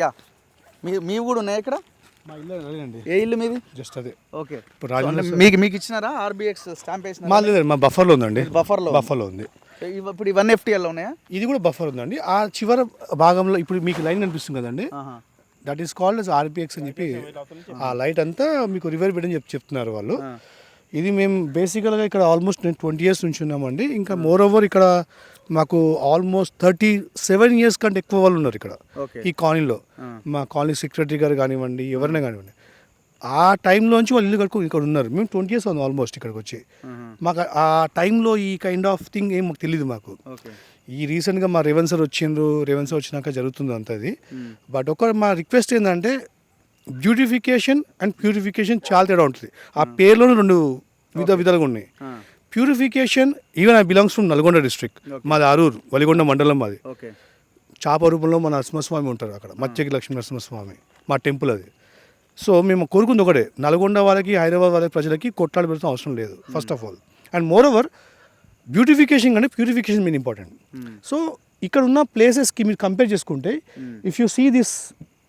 Yeah మీ కూడా ఉన్నాయి ఇక్కడ? మా ఇల్లు అదేనండి. ఏ ఇల్లు మీది? జస్ట్ అదే. ఓకే. ఇప్పుడు రాజమండ్రి మీకు ఇచ్చినారా ఆర్బిఎక్స్ స్టాంప్ వేసినారా? మా లేదు, మా బఫర్లో ఉందండి. బఫర్లో ఉంది. ఇప్పుడు ఇవన్నీ ఎఫ్టీఎల్లో ఉన్నాయా? ఇది కూడా బఫర్ ఉందండి. ఆ చివరి భాగంలో ఇప్పుడు మీకు లైన్ కనిపిస్తుంది కదండి, that is called as RBX అని చెప్పి ఆ లైట్ అంతా మీకు రివర్ బెడ్ అని చెప్తున్నారు వాళ్ళు. ఇది మేము బేసికల్గా ఇక్కడ ఆల్మోస్ట్ నేను 20 years నుంచి ఉన్నామండి. ఇంకా మోర్ ఓవర్ ఇక్కడ మాకు ఆల్మోస్ట్ 37 years కంటే ఎక్కువ వాళ్ళు ఉన్నారు ఇక్కడ ఈ కాలనీలో. మా కాలనీ సెక్రటరీ గారు కానివ్వండి, ఎవరైనా కానివ్వండి, ఆ టైంలోంచి వాళ్ళు ఇల్లు కట్టుకుని ఇక్కడ ఉన్నారు. మేము 20 years ఉంది ఆల్మోస్ట్ ఇక్కడికి వచ్చి. మాకు ఆ టైంలో ఈ కైండ్ ఆఫ్ థింగ్ ఏం మాకు తెలియదు. మాకు ఈ రీసెంట్గా మా రేవంత్ సార్ వచ్చినాక జరుగుతుంది అంత అది. బట్ ఒక మా రిక్వెస్ట్ ఏంటంటే బ్యూటిఫికేషన్ అండ్ ప్యూరిఫికేషన్ చాలా తేడా ఉంటుంది. ఆ పేర్లోనే రెండు విధాలుగా ఉన్నాయి. Purification even I belongs to Nalgonda district. మాది ఆరూరు, వలిగొండ మండలం మాది. చాప రూపంలో మన నరసింహస్వామి ఉంటారు అక్కడ, మత్స్యకి లక్ష్మీ నరసింహస్వామి మా టెంపుల్ అది. సో మేము కోరుకుంది ఒకటే, నల్గొండ వాళ్ళకి హైదరాబాద్ వాళ్ళకి ప్రజలకి కొట్లాడి పెడుతూ అవసరం లేదు first of all. And more over beautification కంటే ప్యూరిఫికేషన్ మెయిన్ ఇంపార్టెంట్. సో ఇక్కడ ఉన్న ప్లేసెస్కి మీరు కంపేర్ చేసుకుంటే ఇఫ్ యూ సీ దిస్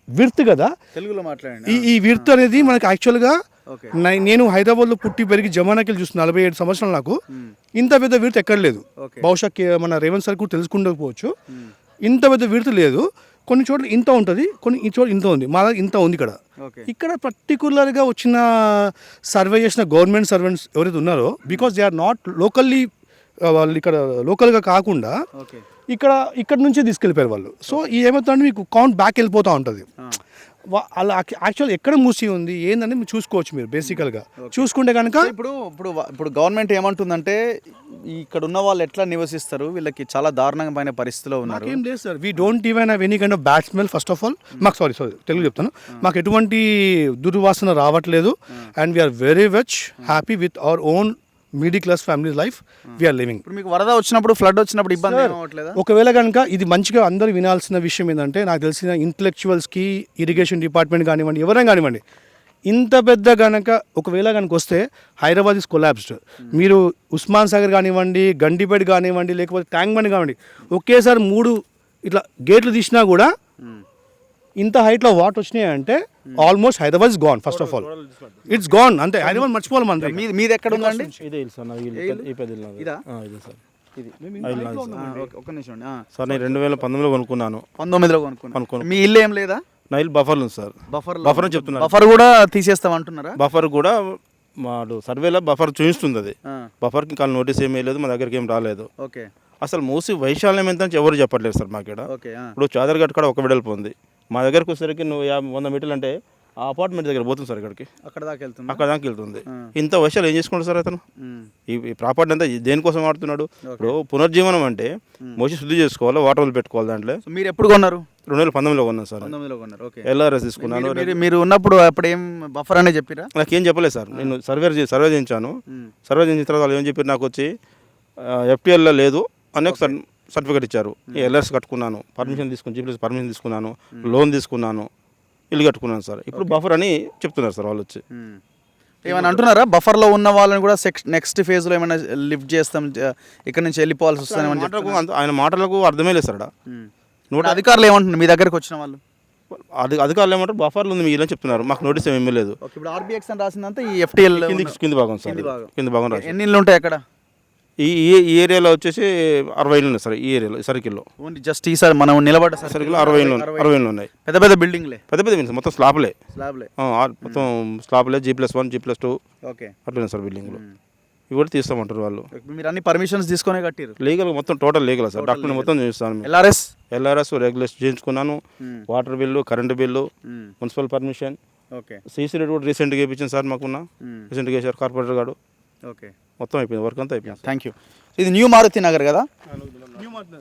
విర్త్ కదా, తెలుగులో మాట్లాడండి. ఈ విర్త్ అనేది మనకి యాక్చువల్గా నేను హైదరాబాద్లో పుట్టి పెరిగి జమానాకి చూసిన 47 సంవత్సరాలు నాకు ఇంత పెద్ద విర్త్ ఎక్కడ లేదు. బహుశా మన రేవంత్ సార్ కూడా తెలుసుకుండకపోవచ్చు. ఇంత పెద్ద విర్త్ లేదు. కొన్ని చోట్ల ఇంత ఉంటుంది, కొన్ని చోట్ల ఇంత ఉంది. మా దగ్గర ఇంత ఉంది ఇక్కడ. ఇక్కడ పర్టికులర్గా వచ్చిన సర్వే చేసిన గవర్నమెంట్ సర్వెంట్స్ ఎవరైతే ఉన్నారో, because they are not locally, వాళ్ళు ఇక్కడ లోకల్గా కాకుండా ఇక్కడ నుంచే తీసుకెళ్ళిపోయారు వాళ్ళు. సో ఏమవుతుందంటే మీకు కౌంట్ బ్యాక్ వెళ్ళిపోతూ ఉంటుంది. అలా యాక్చువల్ ఎక్కడ మూసి ఉంది ఏందని మీరు చూసుకోవచ్చు. మీరు బేసికల్గా చూసుకుంటే కనుక ఇప్పుడు గవర్నమెంట్ ఏమంటుందంటే ఇక్కడ ఉన్న వాళ్ళు ఎట్లా నివసిస్తారు, వీళ్ళకి చాలా దారుణమైన పరిస్థితిలో ఉన్నారు. ఏం లేదు sir, we don't even have any kind of bad smell. First of all మాకు సారీ తెలుగు చెప్తాను, మాకు ఎటువంటి దుర్వాసన రావట్లేదు. And we are very much happy with our own middle class family life we are living. ఇప్పుడు మీకు వరద వచ్చినప్పుడు, ఫ్లడ్ వచ్చినప్పుడు ఇబ్బంది అవ్వట్లేదా? ఒకవేళ కనుక ఇది మంచిగా అందరూ వినాల్సిన విషయం ఏంటంటే, నాకు తెలిసిన ఇంటలెక్చువల్స్కి, ఇరిగేషన్ డిపార్ట్మెంట్ కానివ్వండి, ఎవరైనా కానివ్వండి, ఇంత పెద్ద కనుక ఒకవేళ కనుక వస్తే హైదరాబాద్ ఇస్ కొలాప్స్డ్. మీరు ఉస్మాన్ సాగర్ కానివ్వండి, గండిపేట కానివ్వండి, లేకపోతే ట్యాంక్ బండ్ కానివ్వండి, ఒకేసారి 3 ఇట్లా గేట్లు తీసినా కూడా ఇంత హైట్లో వాటర్ వచ్చినాయి అంటే almost Hyderabad is gone. First of all it's gone, అంతే. హైదరాబాద్ మర్చిపోవాలి మన. మీది ఎక్కడ ఉందండి? సార్ నేను 2019లో కొనుక్కున్నాను. 19లో కొనుక్కున్నాను. మీ ఇల్లు ఏం లేదా? నా ఇల్లు బఫర్లో ఉంది సార్. బఫర్ అని చెప్తున్నారు. బఫర్ కూడా తీసేస్తాం అంటున్నారా? బఫర్ కూడా మాడు సర్వేలో బఫర్ చూపిస్తుంది. అది బఫర్కి ఇంకా నోటీస్ ఏమీ లేదు, మా దగ్గరికి ఏం రాలేదు. ఓకే. అసలు మూసి వైశాల్యం ఎంత అని ఎవరు చెప్పట్లేదు సార్ మాకు ఇక్కడ. ఇప్పుడు చాదర్ఘట్ కూడా ఒక వెడల్పు ఉంది. మా దగ్గరకు వచ్చేసరికి 100 మీటర్లు అంటే ఆ అపార్ట్మెంట్ దగ్గర పోతుంది సార్. ఇక్కడికి అక్కడ దాకా వెళ్తుంది. ఇంత వైశాలు ఏం చేసుకుంటారు సార్ అతను? ఈ ప్రాపర్టీ అంతా దేనికోసం వాడుతున్నాడు? ఇప్పుడు పునర్జీవనం అంటే మోసి శుద్ధి చేసుకోవాలి, వాటర్ వదిలి పెట్టుకోవాలి. దాంట్లో మీరు ఎప్పుడు కొన్నారు? 2019లో కొన్నాను సార్. ఎల్ఆర్ఎస్ తీసుకున్నాను. మీరు ఉన్నప్పుడు అప్పుడు ఏం బఫర్ అనే చెప్పారా? నాకేం చెప్పలేదు సార్. నేను సర్వే చేయించాను. సర్వే చేసిన తర్వాత వాళ్ళు ఏం చెప్పారు, నాకు వచ్చి ఎఫ్టీఎల్లో లేదు అని ఒక సర్టిఫికేట్ ఇచ్చారు. ఎల్ఆర్ఎస్ కట్టుకున్నాను, పర్మిషన్ తీసుకుని, జీపీఎస్ పర్మిషన్ తీసుకున్నాను, లోన్ తీసుకున్నాను, ఇల్లు కట్టుకున్నాను సార్. ఇప్పుడు బఫర్ అని చెప్తున్నారు సార్ వాళ్ళు వచ్చి. ఏమైనా అంటున్నారా బఫర్లో ఉన్న వాళ్ళని కూడా నెక్స్ట్ ఫేజ్లో ఏమైనా లిఫ్ట్ చేస్తాం, ఇక్కడ నుంచి వెళ్ళిపోవాల్సి వస్తుంది? ఆయన మాటలకు అర్థమే లేదు సార్. అధికారులు ఏమంటున్నారు మీ దగ్గరకు వచ్చిన వాళ్ళు? అధికారులు ఏమంటారు, బఫర్లు ఉంది మీ ఇల్లు చెప్తున్నారు. మాకు నోటీస్ ఏమీ లేదు. ఇప్పుడు ఆర్బిఎక్స్ అని రాసిందంతా ఈ ఎఫ్టీఎల్ కింది భాగం సార్. కింది భాగం రాసి. ఎన్ని ఇళ్ళు ఉంటాయి అక్కడ? ఈ ఏరియాలో వచ్చేసి 60 ఇళ్ళు ఉన్నాయి సార్. ఈ ఏరియాలో సర్కిల్లో జస్ట్ ఈసారి మనం నిలబడ్డ సర్కిల్లో 60 ఇళ్ళు ఉన్నాయి. పెద్ద పెద్ద బిల్డింగ్లే, మొత్తం స్లాబ్లే మొత్తం స్లాబ్లే. G+1 G+2 అట్లనే సార్ బిల్డింగ్లు. ఇవి కూడా తీస్తామంటారు వాళ్ళు. మీరు అన్ని పర్మిషన్స్ తీసుకొని కట్టారు? లీగల్, మొత్తం టోటల్ లీగల్ సార్. డాక్యుమెంట్ మొత్తం చూస్తాను. ఎల్ఆర్ఎస్ రెగ్యులేషన్ చేయించుకున్నాను, water bill, current bill, municipal permission, CC road కూడా రీసెంట్గా వేయించాను సార్. మాకున్న రీసెంట్గా వేసారు కార్పొరేటర్ గారు. మొత్తం అయిపోయింది, వర్క్ అంతా అయిపోయింది. Thank you. ఇది న్యూ మారుతి నగర్ కదా?